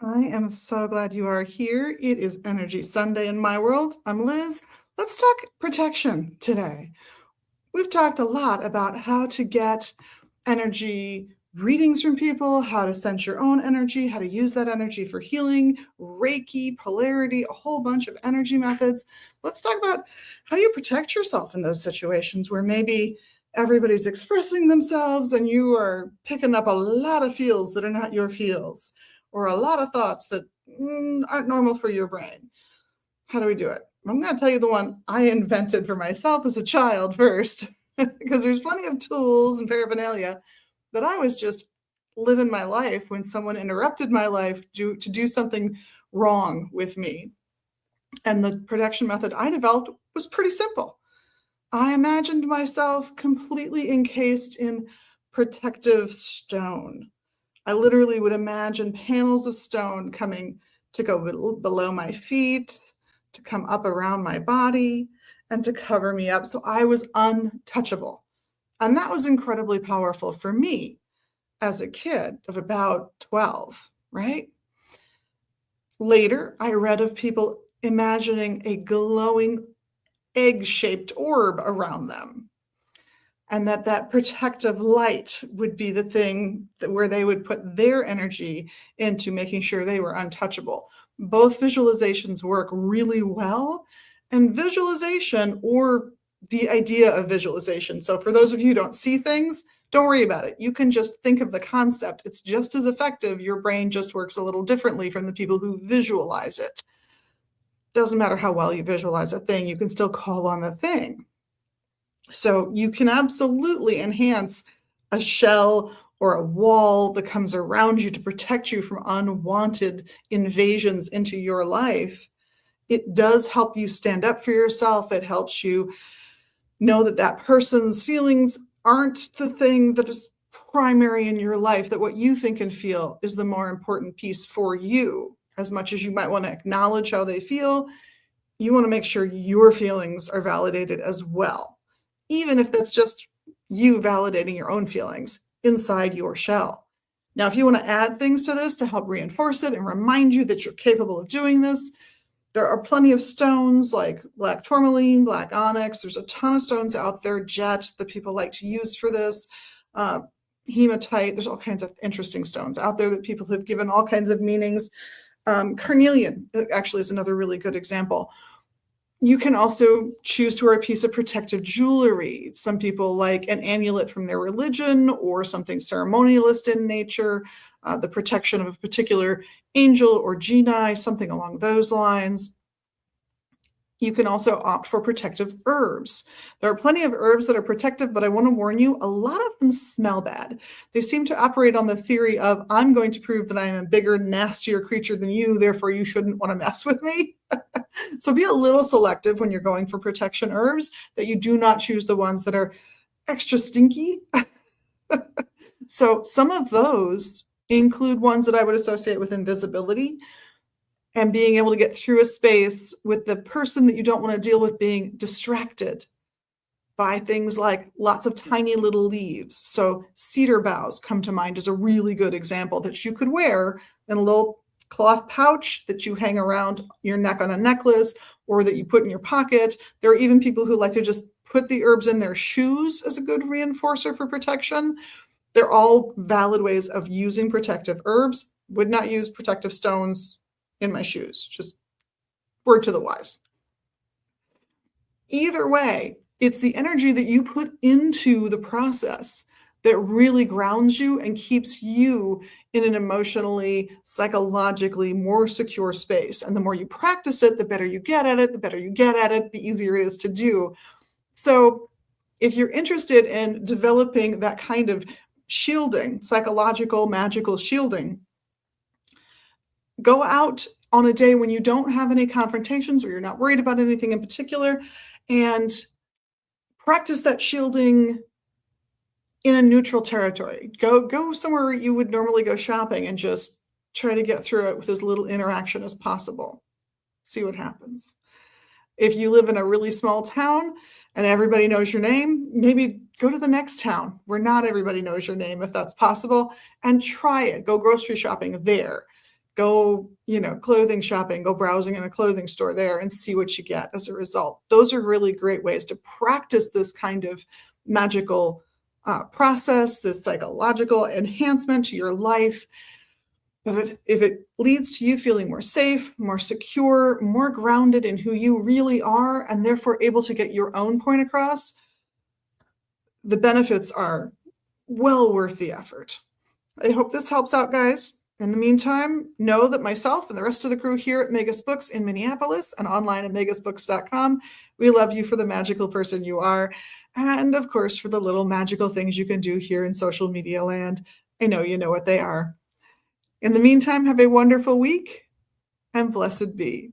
I am so glad you are here. It is Energy Sunday in my world. I'm Liz. Let's talk protection today. We've talked a lot about how to get energy readings from people, how to sense your own energy, how to use that energy for healing, Reiki, polarity, a whole bunch of energy methods. Let's talk about how do you protect yourself in those situations where maybe everybody's expressing themselves and you are picking up a lot of feels that are not your feels, or a lot of thoughts that aren't normal for your brain. How do we do it? I'm going to tell you the one I invented for myself as a child first, because there's plenty of tools and paraphernalia, but I was just living my life when someone interrupted my life to do something wrong with me. And the protection method I developed was pretty simple. I imagined myself completely encased in protective stone. I literally would imagine panels of stone coming to go below my feet, to come up around my body, and to cover me up. So I was untouchable. And that was incredibly powerful for me as a kid of about 12, right? Later, I read of people imagining a glowing egg-shaped orb around them, and that protective light would be the thing where they would put their energy into making sure they were untouchable. Both visualizations work really well, and visualization, or the idea of visualization. So for those of you who don't see things, don't worry about it. You can just think of the concept. It's just as effective. Your brain just works a little differently from the people who visualize it. Doesn't matter how well you visualize a thing, you can still call on the thing. So you can absolutely enhance a shell or a wall that comes around you to protect you from unwanted invasions into your life. It does help you stand up for yourself. It helps you know that that person's feelings aren't the thing that is primary in your life, that what you think and feel is the more important piece for you. As much as you might want to acknowledge how they feel, you want to make sure your feelings are validated as well, even if that's just you validating your own feelings inside your shell. Now, if you want to add things to this to help reinforce it and remind you that you're capable of doing this, there are plenty of stones like black tourmaline, black onyx. There's a ton of stones out there, jet, that people like to use for this. Hematite, there's all kinds of interesting stones out there that people have given all kinds of meanings. Carnelian actually is another really good example. You can also choose to wear a piece of protective jewelry. Some people like an amulet from their religion or something ceremonialist in nature, the protection of a particular angel or genii, something along those lines. You can also opt for protective herbs. There are plenty of herbs that are protective, but I want to warn you, a lot of them smell bad. They seem to operate on the theory of, I'm going to prove that I am a bigger, nastier creature than you, therefore you shouldn't want to mess with me. So be a little selective when you're going for protection herbs, that you do not choose the ones that are extra stinky. So some of those include ones that I would associate with invisibility and being able to get through a space with the person that you don't want to deal with being distracted by things like lots of tiny little leaves. So cedar boughs come to mind as a really good example that you could wear in a little cloth pouch that you hang around your neck on a necklace, or that you put in your pocket. There are even people who like to just put the herbs in their shoes as a good reinforcer for protection. They're all valid ways of using protective herbs. Would not use protective stones in my shoes. Just word to the wise. Either way, it's the energy that you put into the process that really grounds you and keeps you in an emotionally, psychologically more secure space. And the more you practice it, the better you get at it, the easier it is to do. So if you're interested in developing that kind of shielding, psychological, magical shielding, go out on a day when you don't have any confrontations or you're not worried about anything in particular, and practice that shielding in a neutral territory. Go somewhere you would normally go shopping and just try to get through it with as little interaction as possible. See what happens. If you live in a really small town and everybody knows your name, maybe go to the next town where not everybody knows your name, if that's possible, and try it. Go grocery shopping there. Go, clothing shopping, go browsing in a clothing store there and see what you get as a result. Those are really great ways to practice this kind of magical process, this psychological enhancement to your life. If it leads to you feeling more safe, more secure, more grounded in who you really are, and therefore able to get your own point across, the benefits are well worth the effort. I hope this helps out, guys. In the meantime, know that myself and the rest of the crew here at Magus Books in Minneapolis and online at magusbooks.com, we love you for the magical person you are. And of course, for the little magical things you can do here in social media land. I know you know what they are. In the meantime, have a wonderful week and blessed be.